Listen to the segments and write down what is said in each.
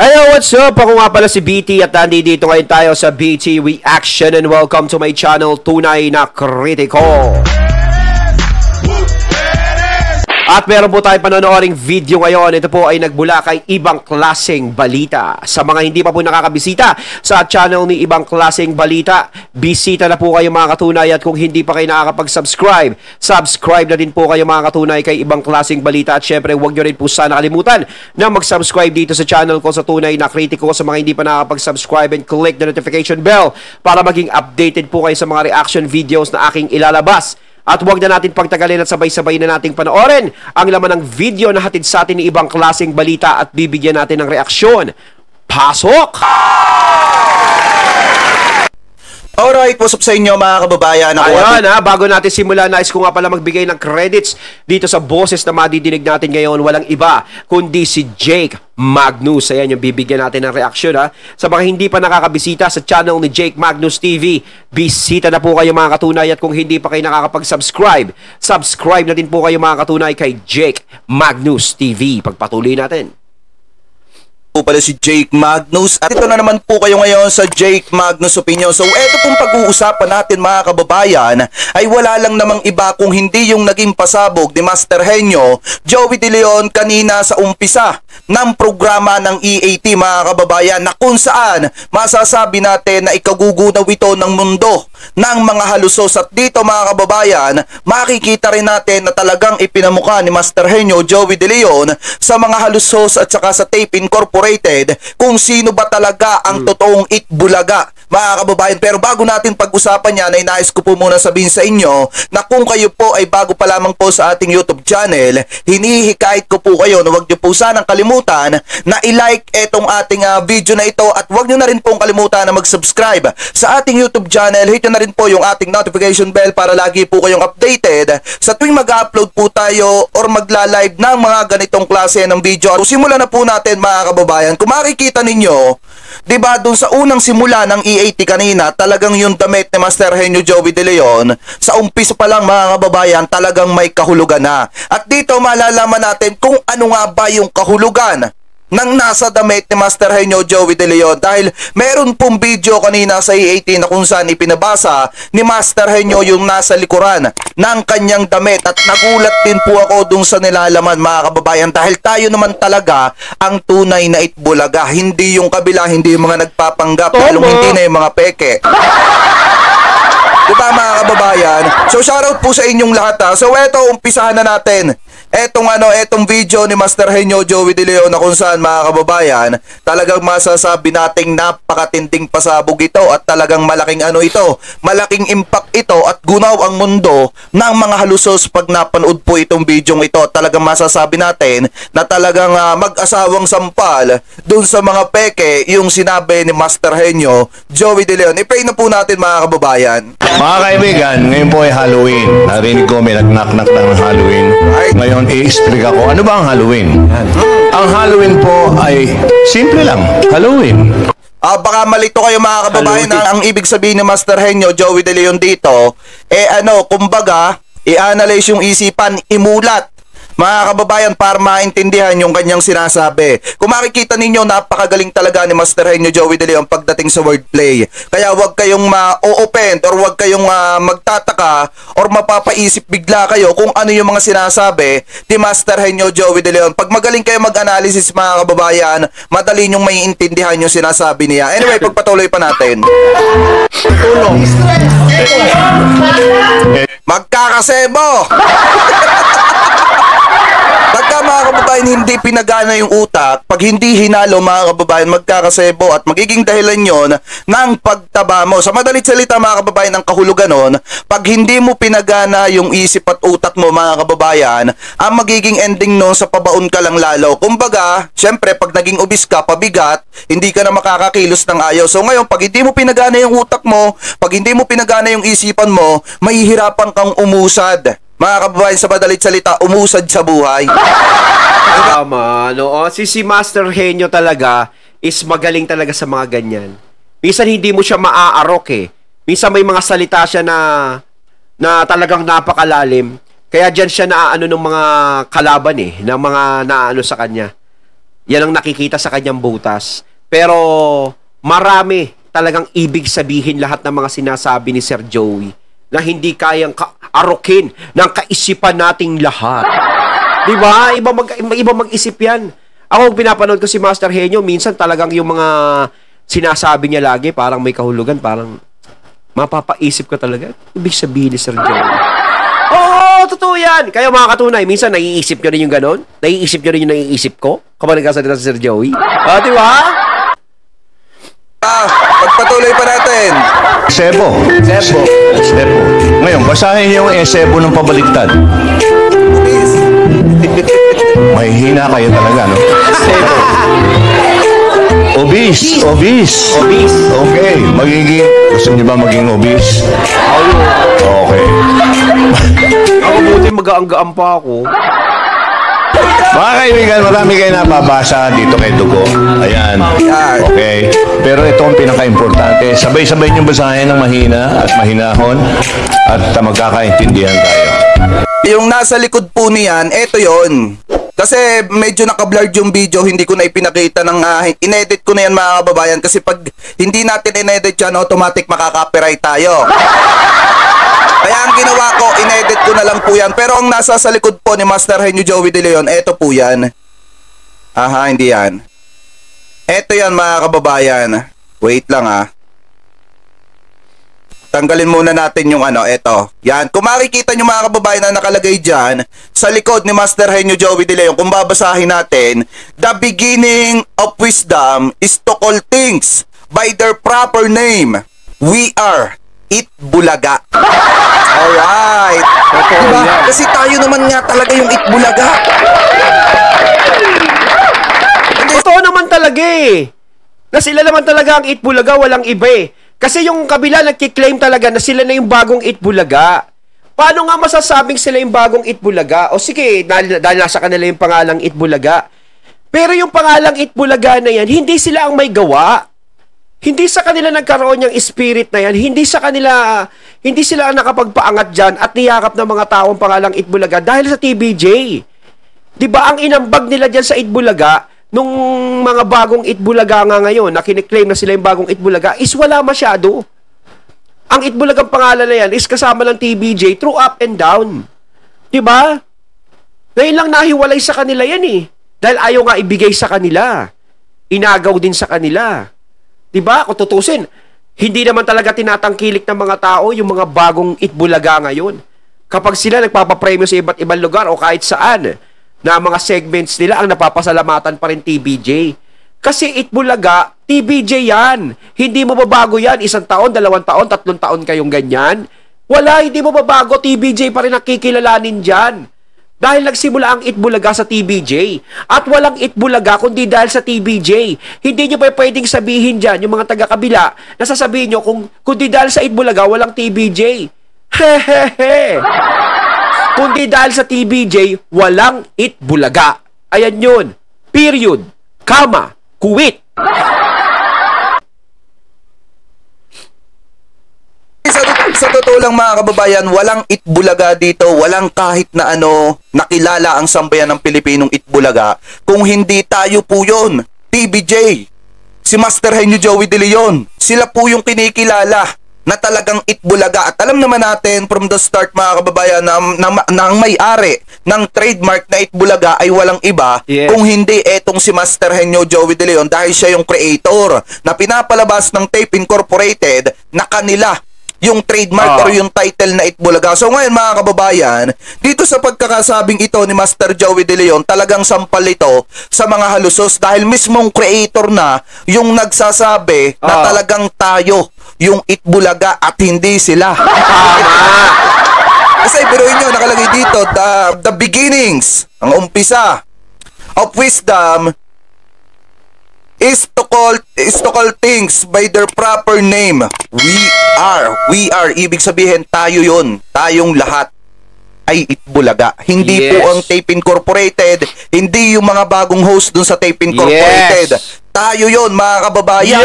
Hello, what's up? Ako nga pala si BT at nandito ngayon tayo sa BT Reaction and welcome to my channel, Tunay na Kritiko. At meron po tayong panonooring video ngayon. Ito po ay nagbula kay Ibang Klaseng Balita. Sa mga hindi pa po nakakabisita sa channel ni Ibang Klaseng Balita, bisita na po kayo mga katunay. At kung hindi pa kayo nakakapag-subscribe, subscribe na din po kayo mga katunay kay Ibang Klaseng Balita. At syempre, huwag nyo rin po sana kalimutan na mag-subscribe dito sa channel ko sa Tunay na Kritiko. Sa mga hindi pa nakakapag-subscribe, and click the notification bell para maging updated po kayo sa mga reaction videos na aking ilalabas. At huwag na natin pagtagalin at sabay-sabay na nating panoorin ang laman ng video na hatid sa atin ni Ibang Klaseng Balita at bibigyan natin ng reaksyon. Pasok! Alright, what's up sa inyo mga kababayan? Ayan bago natin simula, nais ko nga pala magbigay ng credits dito sa boses na madidinig natin ngayon. Walang iba kundi si Jake Magnus. Ayan yung bibigyan natin ng reaksyon ha. Sa mga hindi pa nakakabisita sa channel ni Jake Magnus TV, bisita na po kayo mga katunay. At kung hindi pa kayo nakakapag-subscribe, subscribe na din po kayo mga katunay kay Jake Magnus TV. Pagpatuloy natin po pala si Jake Magnus at ito na naman po kayo ngayon sa Jake Magnus Opinion. So ito pong pag-uusapan natin mga kababayan ay wala lang namang iba kung hindi yung naging pasabog ni Master Henyo Joey De Leon kanina sa umpisa ng programa ng EAT mga kababayan, na kung saan masasabi natin na ikagugunaw ito ng mundo ng mga halusos. At dito mga kababayan, makikita rin natin na talagang ipinamukha ni Master Henyo Joey De Leon sa mga halusos at saka sa Tape Incorporated kung sino ba talaga ang totoong Itbulaga mga kababayan. Pero bago natin pag-usapan yan, ay nais ko po muna sabihin sa inyo na kung kayo po ay bago pa lamang po sa ating YouTube channel, hinihikayat ko po kayo na huwag nyo po sanang kalimutan na i-like etong ating video na ito, at huwag nyo na rin pong kalimutan na mag-subscribe sa ating YouTube channel. Hit nyo na rin po yung ating notification bell para lagi po kayong updated sa tuwing mag-upload po tayo or magla-live ng mga ganitong klase ng video. So simulan na po natin mga kababayan. Kung makikita ninyo, diba, dun sa unang simula ng EAT kanina, talagang yung damit ni Master Henyo Joey De Leon, sa umpisa pa lang mga kababayan, talagang may kahulugan na. At dito malalaman natin kung ano nga ba yung kahulugan nang nasa damit ni Master Henyo Joey De Leon, dahil meron pong video kanina sa EAT na kung saan ipinabasa ni Master Henyo yung nasa likuran ng kanyang damit. At nagulat din po ako dun sa nilalaman mga kababayan, dahil tayo naman talaga ang tunay na Itbulaga, hindi yung kabila, hindi yung mga nagpapanggap, lalong hindi na yung mga peke. Diba mga kababayan? So shoutout po sa inyong lahat ha. So eto, umpisahan na natin etong video ni Master Henyo Joey De Leon, na kung saan mga kababayan, talagang masasabi nating napakatinding pasabog ito at talagang malaking malaking impact ito at gunaw ang mundo ng mga halusos pag napanood po itong video ito. Talagang masasabi natin na talagang mag-asawang sampal dun sa mga peke yung sinabi ni Master Henyo Joey De Leon. I-play na po natin mga kababayan. Mga kaibigan, ngayon po ay Halloween. Narinig ko may nag-knock-knock ng Halloween. Ngayon, i-explain ako, ano ba ang Halloween? Ang Halloween po ay simple lang, Halloween. Baka malito kayo mga kababayan, ang ibig sabihin ni Master Henyo Joey De Leon dito, kumbaga, i-analyze yung isipan, imulat mga kababayan, para maintindihan yung kanyang sinasabi. Kung makikita ninyo, napakagaling talaga ni Master Henyo Joey De Leon pagdating sa wordplay. Kaya huwag kayong ma-o-offend or huwag kayong magtataka or mapapaisip bigla kayo kung ano yung mga sinasabi ni Master Henyo Joey De Leon. Pag magaling kayo mag-analysis mga kababayan, madali nyong maiintindihan yung sinasabi niya. Anyway, pagpatuloy pa natin. Magkakasebo! Pagka mga kababayan hindi pinagana yung utak, pag hindi hinalo mga kababayan, magkakasebo at magiging dahilan yon ng pagtaba mo. Sa madalit salita mga kababayan, ang kahulugan nun, pag hindi mo pinagana yung isip at utak mo mga kababayan, ang magiging ending nun sa pabaon ka lang lalo. Kumbaga, syempre pag naging obis ka, pabigat, hindi ka na makakakilos ng ayaw. So ngayon, pag hindi mo pinagana yung utak mo, pag hindi mo pinagana yung isipan mo, mahihirapan kang umusad. Mga kababayan, sa madalit salita, umusad sa buhay. Tama, no? Si Master Henyo talaga is magaling talaga sa mga ganyan. Minsan hindi mo siya maaarok eh. Minsan may mga salita siya na talagang napakalalim. Kaya diyan siya naaano ng mga kalaban eh, ng mga naano sa kanya. Yan ang nakikita sa kanyang butas. Pero marami talagang ibig sabihin lahat ng mga sinasabi ni Sir Joey na hindi kayang arukin ng kaisipan nating lahat. Diba? Iba mag-isip yan. Ako, pinapanood ko si Master Henyo, minsan talagang yung mga sinasabi niya lagi, parang may kahulugan, parang mapapaisip ka talaga. Ibig sabihin ni Sir Joey. Oo, totoo yan. Kaya mga katunay, minsan naiisip nyo rin yung ganon? Naiisip nyo rin yung naiisip ko? Kapag nagkasalita si Sir Joey? Diba? Pagpatuloy pa natin. Sebo. Ngayon, basahin niyo yung Sebo ng pabaliktad. May hina kayo talaga, no? Sebo. Obese. Okay. Gusto niyo ba maging obese? Okay. Ako buti mag-aanggaan pa ako. Mga kaibigan, marami kayo nababasa dito kay Dugo. Ayan. Okay. Pero ito ang pinaka-importante. Sabay-sabay niyo basahin ng mahina at mahinahon at magkakaintindihan tayo. Yung nasa likod po niyan, eto yon. Kasi medyo naka-blurred yung video, hindi ko na ipinakita ng inedit ko na yan mga kababayan kasi pag hindi natin inedit yan, automatic makaka-copyright tayo. Kaya ang ginawa ko, inedit ko na lang po yan. Pero ang nasa sa likod po ni Master Henyo Joey De Leon, eto po yan. Aha, hindi yan. Eto yan mga kababayan. Wait lang Tanggalin muna natin yung eto. Yan. Kung makikita nyo mga kababayan na nakalagay dyan, sa likod ni Master Henyo Joey De Leon, kung babasahin natin, the beginning of wisdom is to call things by their proper name. We are Itbulaga. Alright. Diba? Kasi tayo naman nga talaga yung Itbulaga. Totoo naman talaga na sila naman talaga ang Itbulaga, walang iba Kasi yung kabila nagkiklaim talaga na sila na yung bagong Itbulaga. Paano nga masasabing sila yung bagong Itbulaga? O sige, dahil nasa kanila yung pangalang Itbulaga. Pero yung pangalang Itbulaga na yan, hindi sila ang may gawa. Hindi sa kanila nagkaroon yung spirit na yan. Hindi sila ang nakapagpaangat dyan at niyakap ng mga taong pangalang Itbulaga dahil sa TBJ. Diba ang inambag nila dyan sa Itbulaga, nung mga bagong Itbulaga nga ngayon, na kiniklaim na sila yung bagong Itbulaga, is wala masyado. Ang Itbulagang pangalan na yan is kasama ng TBJ through up and down. Diba? Ngayon lang nahiwalay sa kanila yan Dahil ayaw nga ibigay sa kanila. Inagaw din sa kanila. Diba? Kung tutusin, hindi naman talaga tinatangkilik ng mga tao yung mga bagong Itbulaga ngayon. Kapag sila nagpapapremyo sa iba't ibang lugar o kahit saan, na mga segments nila ang napapasalamatan pa rin TBJ. Kasi Itbulaga, TBJ yan. Hindi mo babago yan. 1 taon, 2 taon, 3 taon kayong ganyan. Wala, hindi mo babago. TBJ pa rin nakikilalanin dyan. Dahil nagsimula ang Itbulaga sa TBJ. At walang Itbulaga kundi dahil sa TBJ. Hindi nyo pa pwedeng sabihin dyan, yung mga taga-kabila, na sasabihin nyo, kundi dahil sa Itbulaga, walang TBJ. Hehehe. Kundi dahil sa TBJ, walang Itbulaga. Ayan yun. Period. Kama. Kuwit. Sa totoo lang mga kababayan, walang Itbulaga dito, walang kahit na nakilala ang sambayan ng Pilipinong Itbulaga kung hindi tayo po yun. TBJ, si Master Henyo Joey De Leon, sila po yung kinikilala na talagang Itbulaga. At alam naman natin from the start mga kababayan na ang may-ari ng trademark na Itbulaga ay walang iba kung hindi etong si Master Henyo Joey De Leon dahil siya yung creator na pinapalabas ng Tape Incorporated na kanila yung trademark or yung title na Itbulaga. So ngayon mga kababayan, dito sa pagkakasabing ito ni Master Joey De Leon, talagang sampal ito sa mga halusos dahil mismong creator na yung nagsasabi na talagang tayo yung Itbulaga at hindi sila. Kasi biruin nyo, nakalagay dito, the beginnings, ang umpisa of wisdom is to call things by their proper name. We are, ibig sabihin tayo yun, tayong lahat ay Itbulaga. Hindi po ang Tape Incorporated, hindi yung mga bagong host dun sa Tape Incorporated. Tayo yun mga kababayan.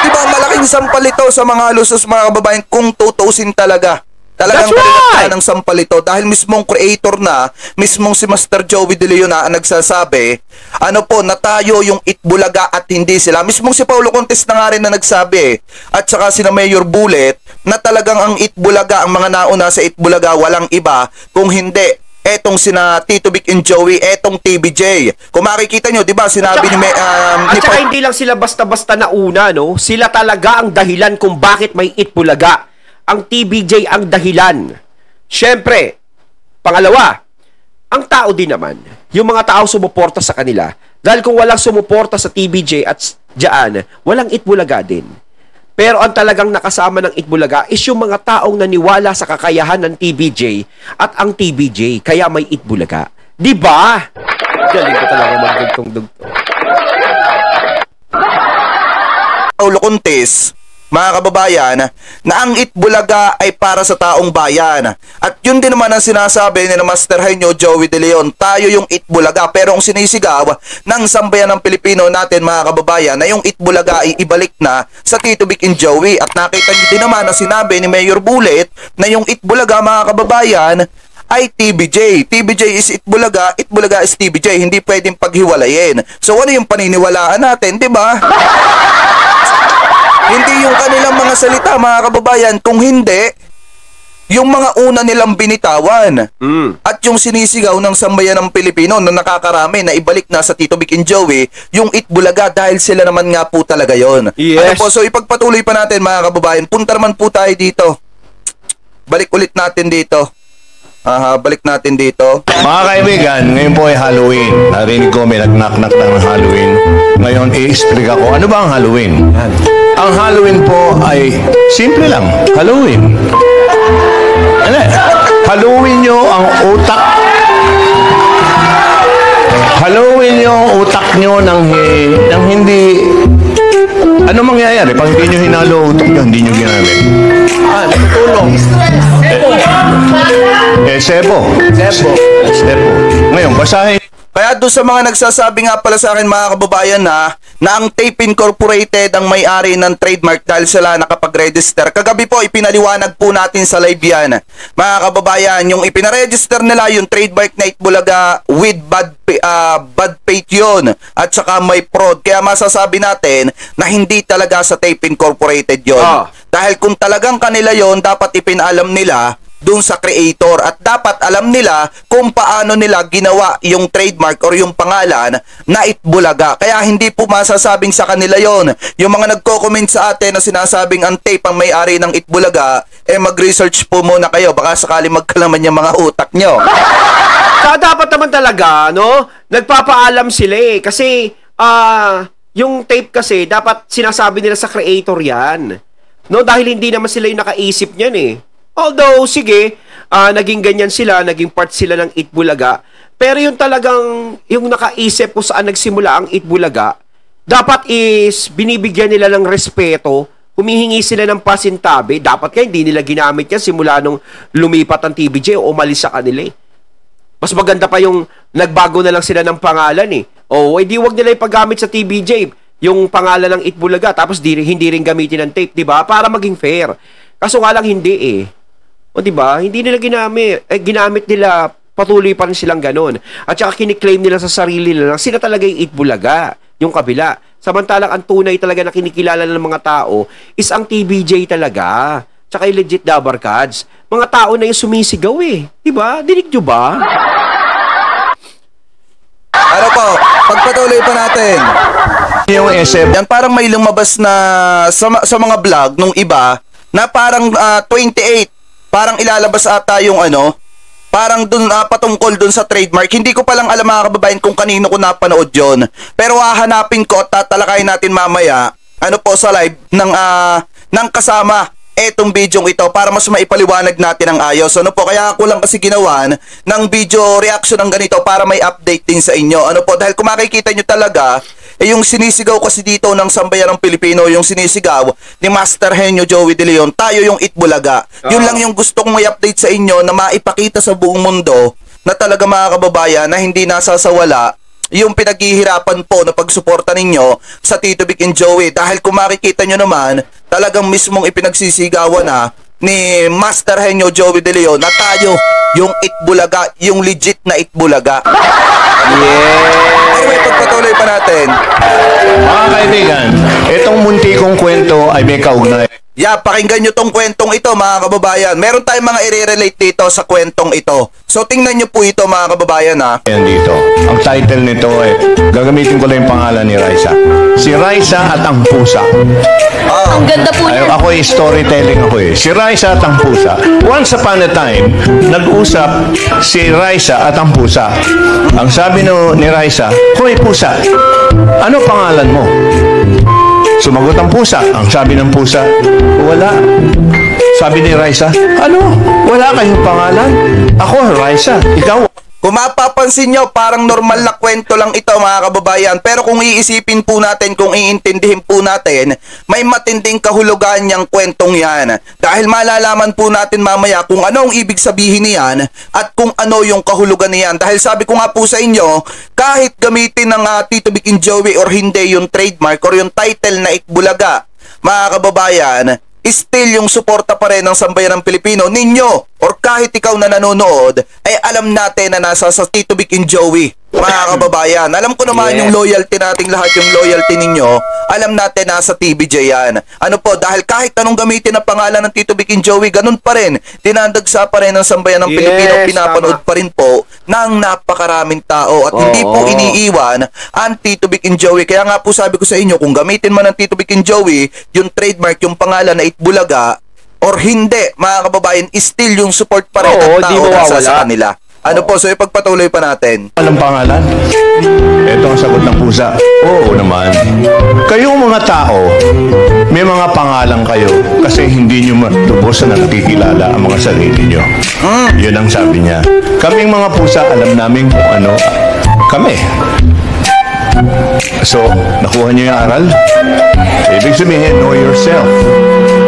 Diba malaking sampal ito sa mga halusos mga kababayan kung tutusin talaga. Talagang right! Ng sampal ito dahil mismong creator na, mismong si Master Joey De Leon na nagsasabi, ano po, na tayo yung Itbulaga at hindi sila. Mismong si Paulo Contes na nga rin na nagsabi, at saka si na Mayor Bullet, na talagang ang Itbulaga, ang mga nauna sa Itbulaga, walang iba, kung hindi, etong sina Tito Vic and Joey, etong TBJ. Kung makikita nyo, di ba, sinabi ni... at saka hindi lang sila basta-basta na una, no? Sila talaga ang dahilan kung bakit may Itbulaga. Ang TBJ ang dahilan. Siyempre, pangalawa, ang tao din naman, yung mga tao sumuporta sa kanila. Dahil kung walang sumuporta sa TBJ at dyan, walang Itbulaga din. Pero ang talagang nakasama ng Itbulaga is yung mga taong naniwala sa kakayahan ng TBJ at ang TBJ, kaya may Itbulaga. Diba? Galing ko talaga magdugtong-dugtong. Paulo Contes, mga kababayan, na ang Itbulaga ay para sa taong bayan. At yun din naman ang sinasabi ni Master Henyo Joey De Leon, tayo yung Itbulaga. Pero ang sinisigaw ng sambayan ng Pilipino natin, mga kababayan, na yung Itbulaga ay ibalik na sa Tito Vic and Joey. At nakita nyo din naman na sinabi ni Mayor Bullet na yung Itbulaga, mga kababayan, ay TBJ. TBJ is Itbulaga, Itbulaga is TBJ. Hindi pwedeng paghiwalayin. So ano yung paniniwalaan natin, di ba? Hindi yung kanilang mga salita, mga kababayan, kung hindi, yung mga una nilang binitawan. At yung sinisigaw ng sambayan ng Pilipino na nakakarami na ibalik na sa Tito Vic and Joey, yung Itbulaga dahil sila naman nga po talaga yon. Yes. Ano po, so ipagpatuloy pa natin, mga kababayan. Punta naman po tayo dito. Balik ulit natin dito. Balik natin dito. Mga kaibigan, ngayon po ay Halloween. Narinig ko may nag-knock-knock ng Halloween. Ngayon, i-explain ako, ano ba ang Halloween? Ang Halloween po ay simple lang. Halloween. Ano? Halloween nyo ang utak. Halloween nyo ang utak nyo ng hindi... Ano mangyayari? Pag hindi nyo hinalo utak nyo, hindi nyo ginamit. Natutulong. Sebo. Ngayon, basahin. Kaya doon sa mga nagsasabi nga pala sa akin, mga kababayan, na ang Tape Incorporated ang may-ari ng trademark dahil sila nakapag-register. Kagabi po, ipinaliwanag po natin sa live yan. Mga kababayan, yung ipinaregister nila yung trademark na Itbulaga with bad faith yun. At saka may fraud. Kaya masasabi natin na hindi talaga sa Tape Incorporated yun. Dahil kung talagang kanila yon, dapat ipinalam nila dun sa creator at dapat alam nila kung paano nila ginawa yung trademark or yung pangalan na Itbulaga. Kaya hindi po masasabing sa kanila yon. Yung mga nagko-comment sa atin na sinasabing ang tape ang may-ari ng Itbulaga, mag-research po muna kayo. Baka sakali magkalaman yung mga utak nyo. Dapat naman talaga, no? Nagpapaalam sila eh. Kasi, yung tape kasi, dapat sinasabi nila sa creator yan. No? Dahil hindi naman sila yung nakaisip niyan eh. Although, sige, naging ganyan sila, naging part sila ng Itbulaga. Pero yung talagang, yung nakaisip kung saan nagsimula ang Itbulaga, dapat is binibigyan nila ng respeto, humihingi sila ng pasintabi. Dapat kaya hindi nila ginamit yan simula nung lumipat ang TBJ o umalis sa kanila eh. Mas maganda pa yung nagbago na lang sila ng pangalan eh. O, di wag nila ipaggamit sa TBJ yung pangalan ng Itbulaga tapos hindi rin gamitin ng tape, di ba? Para maging fair. Kaso nga lang hindi eh. O di ba? Hindi nila ginamit. Ginamit nila, patuloy pa rin silang ganun. At saka kiniklaim nila sa sarili nila, sila talaga yung Itbulaga, yung kabila. Samantalang ang tunay talaga na kinikilala ng mga tao is ang TBJ talaga. Tsaka yung legit Dabarkads. Mga tao na yung sumisigaw eh. Di ba? Dinig nyo ba? Ano po, pagpatuloy pa natin. Yung SF. Yan parang may lumabas na sa mga vlog nung iba na parang 28. Parang ilalabas ata yung parang dun patungkol dun sa trademark. Hindi ko palang alam, mga kababayan, kung kanino ko napanood yon. Pero hahanapin ko at tatalakayin natin mamaya sa live ng kasama etong bidyong ito para mas maipaliwanag natin ang ayos. Kaya ako lang kasi ginawan ng video reaction ng ganito para may update din sa inyo. Dahil kung makikita nyo talaga, yung sinisigaw kasi dito ng sambayan ng Pilipino, yung sinisigaw ni Master Henyo Joey De Leon, tayo yung Itbulaga. Yun lang yung gusto kong may update sa inyo na maipakita sa buong mundo na talaga, mga kababayan, na hindi nasasawala yung pinaghihirapan po na pagsuporta ninyo sa Tito Vic and Joey. Dahil kung makikita nyo naman, talagang mismong ipinagsisigawan na ni Master Henyo Joey De Leon na tayo yung Itbulaga, yung legit na Itbulaga. Yeah. Anyway, pagpatuloy pa natin. Mga kaibigan, itong munti kong kwento ay may kaunay. Pakinggan nyo tong kwentong ito mga kababayan. Meron tayong mga i-relate dito sa kwentong ito. So tingnan nyo po ito mga kababayan ha. Yan dito. Ang title nito ay, gagamitin ko lang yung pangalan ni Raisa. Si Raisa at ang Pusa. Ang ganda po niya. Ako ay storytelling ako eh. Si Raisa at ang Pusa. Once upon a time, nag-usap si Raisa at ang Pusa. Ang sabi ni Raisa, "Hoy Pusa, ano pangalan mo?" Sumagot ang pusa. Ang sabi ng pusa, "Wala." Sabi ni Raisa, "Ano? Wala kayong pangalan?" "Ako, Raisa. Ikaw?" Kung mapapansin nyo, parang normal na kwento lang ito mga kababayan. Pero kung iisipin po natin, kung iintindihin po natin, may matinding kahulugan niyang kwentong yan. Dahil malalaman po natin mamaya kung ano ang ibig sabihin niyan at kung ano yung kahulugan niyan. Dahil sabi ko nga po sa inyo, kahit gamitin ng Tito Vic and Joey or hindi yung trademark or yung title na Itbulaga, mga kababayan, still yung suporta pa rin ng sambayan ng Pilipino ninyo or kahit ikaw na nanonood ay alam natin na nasa sa Tito Vic and Joey, mga kababayan. Alam ko naman yung loyalty nating lahat, yung loyalty ninyo, alam natin nasa TVJ yan. Ano po, dahil kahit anong gamitin ang pangalan ng Tito Vic and Joey, ganun pa rin, dinadagsa pa rin ng sambayan ng Pilipino, pinapanood pa rin po ng napakaraming tao at hindi po iniiwan ang Tito Vic and Joey. Kaya nga po sabi ko sa inyo, kung gamitin man ng Tito Vic and Joey yung trademark, yung pangalan na Itbulaga or hindi, mga kababayan, still yung support pa rin ng tao nasa sa kanila. Ano po, so ipagpatuloy pa natin. Anong pangalan? Ito ang sagot ng pusa. Oo naman. Kayong mga tao, may mga pangalan kayo kasi hindi nyo matubos na nakikilala ang mga sarili nyo. Yun ang sabi niya. Kaming mga pusa, alam namin kung ano kami. So, nakuha niyo yung aral? Ibig sabihin, know yourself.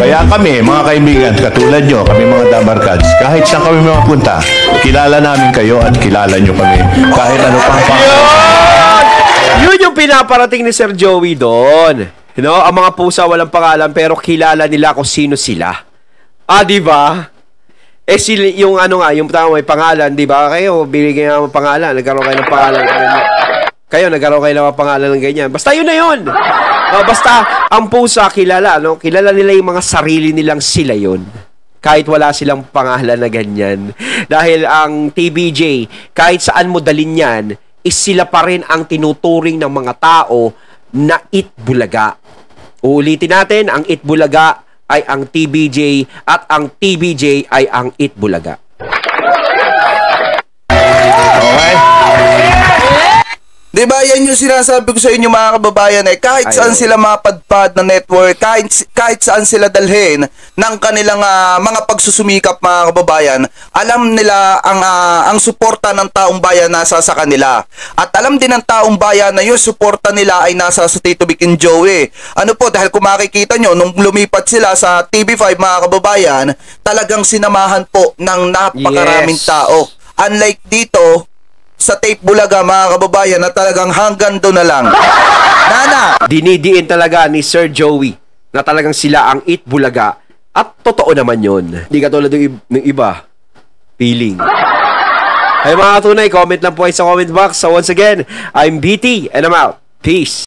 Kaya kami, mga kaibigan, katulad nyo, kami mga Dabarkads, kahit saan kami mapunta, kilala namin kayo at kilala nyo kami. Kahit ano pang Yun yung pinaparating ni Sir Joey doon. You know, ang mga pusa walang pangalan pero kilala nila kung sino sila. Di ba? Yung ano nga, yung tama may pangalan, di ba? Kayo, binigyan ng pangalan, nagkaroon kayo ng pangalan. Kayo, nagkaroon kayo ng pangalan ng ganyan. Basta yun na yun. Basta, ang pusa, kilala, no? Kilala nila yung mga sarili nilang sila yun. Kahit wala silang pangalan na ganyan. Dahil ang TVJ, kahit saan mo dalin yan, is sila pa rin ang tinuturing ng mga tao na Itbulaga. Uulitin natin, ang Itbulaga ay ang TVJ at ang TVJ ay ang Itbulaga. Okay? Diba, yan yung sinasabi ko sa inyo mga kababayan kahit saan sila mapadpad na network, kahit saan sila dalhin ng kanilang mga pagsusumikap mga kababayan, alam nila ang suporta ng taong bayan nasa sa kanila. At alam din ng taong bayan na yung suporta nila ay nasa sa Tito Vic and Joey. Ano po, dahil kung makikita nyo, nung lumipat sila sa TV5 mga kababayan, talagang sinamahan po ng napakaraming tao. Unlike dito, sa Tape Bulaga mga kababayan na talagang hanggang doon na lang. Nana! Dinidiin talaga ni Sir Joey na talagang sila ang Itbulaga. At totoo naman yun. Hindi katulad ng iba. Feeling. Ay mga tunay, comment lang po ay sa comment box. So once again, I'm BT and I'm out. Peace.